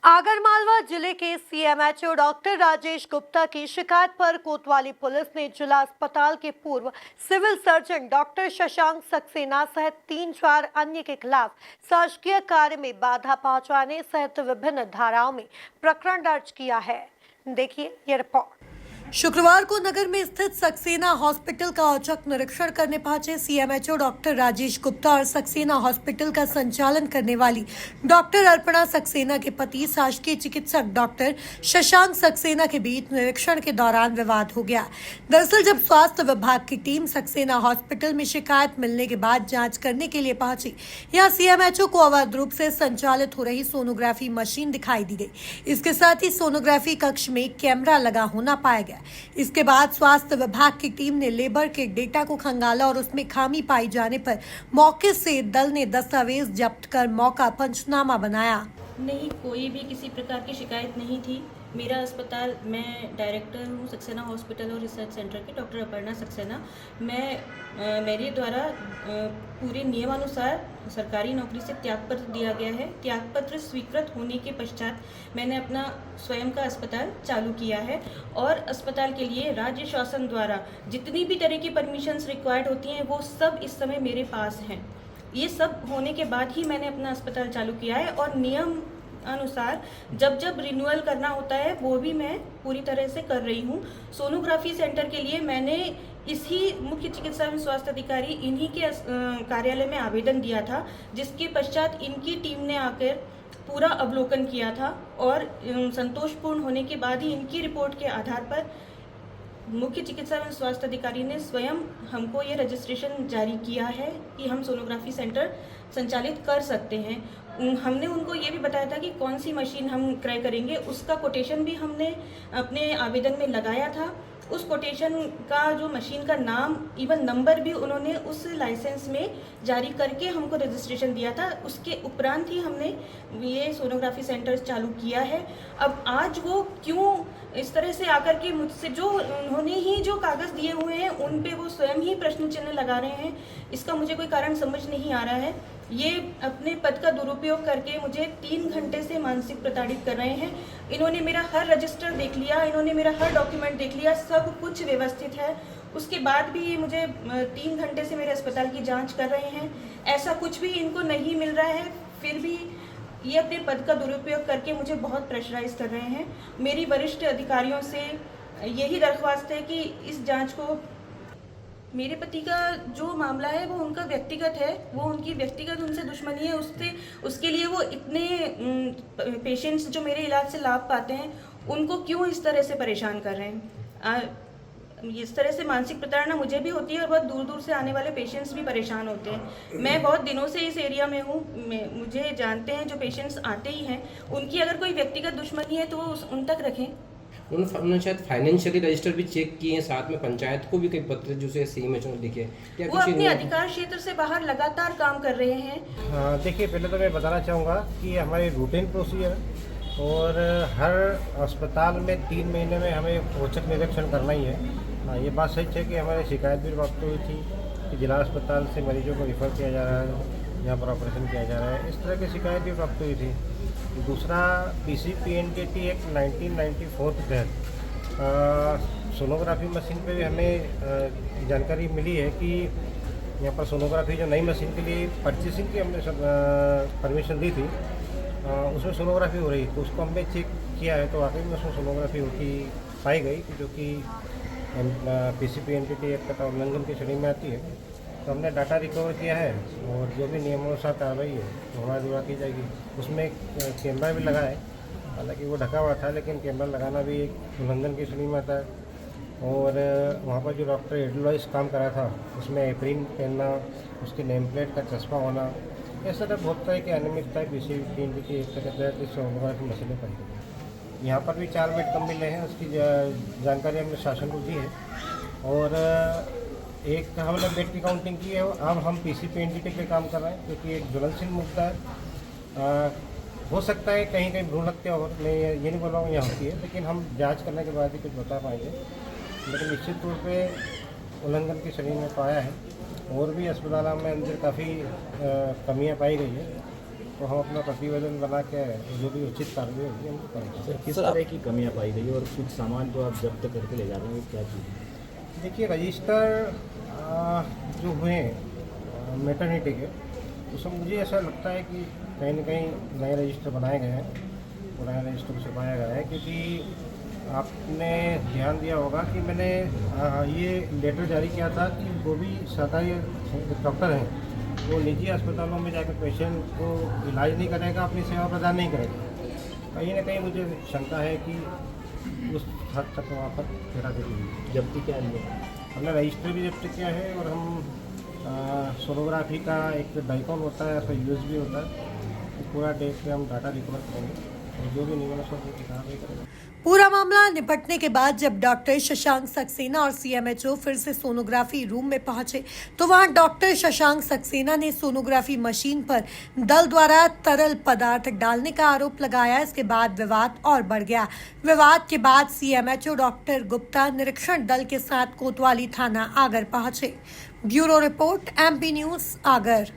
आगरमालवा जिले के CMHO doctor Rajesh Gupta की शिकायत पर कोतवाली पुलिस ने जिला अस्पताल के पूर्व civil surgeon doctor Shashank Saxena सहित 3-4 अन्य के खिलाफ शासकीय कार्य में बाधा पहुंचाने सहित विभिन्न धाराओं में प्रकरण दर्ज किया है। देखिए ये रिपोर्ट। शुक्रवार को नगर में स्थित सक्सेना हॉस्पिटल का औचक निरीक्षण करने पहुंचे सीएमएचओ डॉक्टर राजेश गुप्ता और सक्सेना हॉस्पिटल का संचालन करने वाली डॉक्टर अर्पणा सक्सेना के पति शासकीय चिकित्सक डॉक्टर शशांक सक्सेना के बीच निरीक्षण के दौरान विवाद हो गया। दरअसल जब स्वास्थ्य विभाग की टीम सक्सेना हॉस्पिटल में शिकायत मिलने के बाद जाँच करने के लिए पहुंची, यहाँ सीएमएचओ को अवैध रूप से संचालित हो रही सोनोग्राफी मशीन दिखाई दी गई। इसके साथ ही सोनोग्राफी कक्ष में कैमरा लगा होना पाया गया। इसके बाद स्वास्थ्य विभाग की टीम ने लेबर के डेटा को खंगाला और उसमें खामी पाई जाने पर मौके से दल ने दस्तावेज जब्त कर मौका पंचनामा बनाया। नहीं, कोई भी किसी प्रकार की शिकायत नहीं थी। मेरा अस्पताल, मैं डायरेक्टर हूँ सक्सेना हॉस्पिटल और रिसर्च सेंटर की, डॉक्टर अपर्णा सक्सेना। मेरे द्वारा पूरे नियमानुसार सरकारी नौकरी से त्यागपत्र दिया गया है। त्यागपत्र स्वीकृत होने के पश्चात मैंने अपना स्वयं का अस्पताल चालू किया है और अस्पताल के लिए राज्य शासन द्वारा जितनी भी तरह की परमिशंस रिक्वायर्ड होती हैं वो सब इस समय मेरे पास हैं। ये सब होने के बाद ही मैंने अपना अस्पताल चालू किया है और नियम अनुसार जब जब रिन्यूअल करना होता है वो भी मैं पूरी तरह से कर रही हूँ। सोनोग्राफी सेंटर के लिए मैंने इसी मुख्य चिकित्सा एवं स्वास्थ्य अधिकारी इन्हीं के कार्यालय में आवेदन दिया था, जिसके पश्चात इनकी टीम ने आकर पूरा अवलोकन किया था और संतोषपूर्ण होने के बाद ही इनकी रिपोर्ट के आधार पर मुख्य चिकित्सा एवं स्वास्थ्य अधिकारी ने स्वयं हमको ये रजिस्ट्रेशन जारी किया है कि हम सोनोग्राफी सेंटर संचालित कर सकते हैं। हमने उनको ये भी बताया था कि कौन सी मशीन हम क्रय करेंगे, उसका कोटेशन भी हमने अपने आवेदन में लगाया था। उस कोटेशन का जो मशीन का नाम, इवन नंबर भी उन्होंने उस लाइसेंस में जारी करके हमको रजिस्ट्रेशन दिया था। उसके उपरांत ही हमने ये सोनोग्राफी सेंटर चालू किया है। अब आज वो क्यों इस तरह से आकर के मुझसे जो उन्होंने ही जो कागज़ दिए हुए हैं उन पे वो स्वयं ही प्रश्न चिन्ह लगा रहे हैं, इसका मुझे कोई कारण समझ नहीं आ रहा है। ये अपने पद का दुरुपयोग करके मुझे 3 घंटे से मानसिक प्रताड़ित कर रहे हैं। इन्होंने मेरा हर रजिस्टर देख लिया, इन्होंने मेरा हर डॉक्यूमेंट देख लिया, सब कुछ व्यवस्थित है। उसके बाद भी ये मुझे 3 घंटे से मेरे अस्पताल की जांच कर रहे हैं। ऐसा कुछ भी इनको नहीं मिल रहा है, फिर भी ये अपने पद का दुरुपयोग करके मुझे बहुत प्रेशराइज कर रहे हैं। मेरी वरिष्ठ अधिकारियों से यही दरख्वास्त है कि इस जांच को, मेरे पति का जो मामला है वो उनका व्यक्तिगत है, वो उनकी व्यक्तिगत उनसे दुश्मनी है, उसके लिए वो इतने पेशेंट्स जो मेरे इलाज से लाभ पाते हैं उनको क्यों इस तरह से परेशान कर रहे हैं। इस तरह से मानसिक प्रताड़ना मुझे भी होती है और बहुत दूर दूर से आने वाले पेशेंट्स भी परेशान होते हैं। मैं बहुत दिनों से इस एरिया में हूँ, मुझे जानते हैं जो पेशेंट्स आते ही हैं, उनकी अगर कोई व्यक्तिगत दुश्मनी है तो वो उन तक रखें। उन्होंने शायद फाइनेंशियली रजिस्टर भी चेक किए हैं, साथ में पंचायत को भी कई पत्र जो से सीएमएचओ ने लिखे। वो अपने अधिकार क्षेत्र से बाहर लगातार काम कर रहे हैं। हाँ, देखिए, पहले तो मैं बताना चाहूँगा कि हमारी रूटीन प्रोसीजर और हर अस्पताल में 3 महीने में हमें औचक निरीक्षण करना ही है। हाँ, ये बात सच है कि हमारी शिकायत भी प्राप्त हुई थी कि जिला अस्पताल से मरीजों को रिफ़र किया जा रहा है, यहाँ पर ऑपरेशन किया जा रहा है, इस तरह की शिकायत भी प्राप्त हुई थी। दूसरा, PCPNDT एक्ट 1994 के तहत सोनोग्राफी मशीन पे भी हमें जानकारी मिली है कि यहाँ पर सोनोग्राफी जो नई मशीन के लिए परचेसिंग की हमने परमिशन दी थी, उसमें सोनोग्राफी हो रही, तो उसको हमने चेक किया है तो वाकई में उसमें सोनोग्राफी होती पाई गई, जो कि PCPNDT एक्ट का उल्लंघन की श्रेणी में आती है। तो हमने डाटा रिकवर किया है और जो भी नियमानुसार कार्रवाई है तो हमारे द्वारा की जाएगी। उसमें कैमरा भी लगा है, हालांकि वो ढका हुआ था, लेकिन कैमरा लगाना भी एक उल्लंघन की श्रेणी में आता है। और वहाँ पर जो डॉक्टर एडलॉइस काम कर रहा था उसमें एप्रिन पहनना, उसके नेम प्लेट का चश्मा होना, ऐसा तो बहुत तरह की अनियमितता PCPNDT एक्ट के तहत इस सोनोग्राफी मशीनें पाई गई। यहाँ पर भी 4 बेड कम मिले हैं, उसकी जानकारी हमने शासन को दी है। और एक हमने बेड की काउंटिंग की है, अब हम PCPNDT पे काम कर रहे हैं क्योंकि एक ज्वलनशील मुद्दा है। हो सकता है कहीं कहीं भ्रूण हत्या और मैं ये नहीं बोल रहा हूँ यहाँ होती है, लेकिन हम जांच करने के बाद ही कुछ बता पाएंगे। लेकिन निश्चित तौर पे उल्लंघन की श्रेणी में पाया है और भी अस्पतालों में अंदर काफ़ी कमियाँ पाई गई है। तो हम अपना प्रतिवेदन बना के जो भी उचित कार्रवाई होगी हम करेंगे। सर किस तरह की कमियां पाई गई और कुछ सामान जो आप जब्त करके ले जा रहे हैं वो क्या चीज़ है? देखिए रजिस्टर जो हुए मैटरनिटी के उसमें मुझे ऐसा लगता है कि कहीं न कहीं नए रजिस्टर बनाए गए हैं, पुराने रजिस्टर को छुपाया गया है। क्योंकि आपने ध्यान दिया होगा कि मैंने ये लेटर जारी किया था कि वो भी सरकारी डॉक्टर हैं वो निजी अस्पतालों में जाकर पेशेंट को इलाज नहीं करेगा, अपनी सेवा प्रदान नहीं करेगा। कहीं ना कहीं मुझे शंका है कि उस हद तक वहाँ पर हेराफेरी हुई। जब्ती क्या है? हमने रजिस्टर भी जब्त किया है और हम सोनोग्राफी का एक डाइकॉन होता है, ऐसा यूज भी होता है, तो पूरा देख के हम डाटा रिकवर करेंगे और जो भी नियमानुसार होगी कार्रवाई करेंगे। पूरा मामला निपटने के बाद जब डॉक्टर शशांक सक्सेना और सीएमएचओ फिर से सोनोग्राफी रूम में पहुंचे तो वहां डॉक्टर शशांक सक्सेना ने सोनोग्राफी मशीन पर दल द्वारा तरल पदार्थ डालने का आरोप लगाया। इसके बाद विवाद और बढ़ गया। विवाद के बाद सीएमएचओ डॉक्टर गुप्ता निरीक्षण दल के साथ कोतवाली थाना आगर पहुंचे। Bureau report MP news Agar.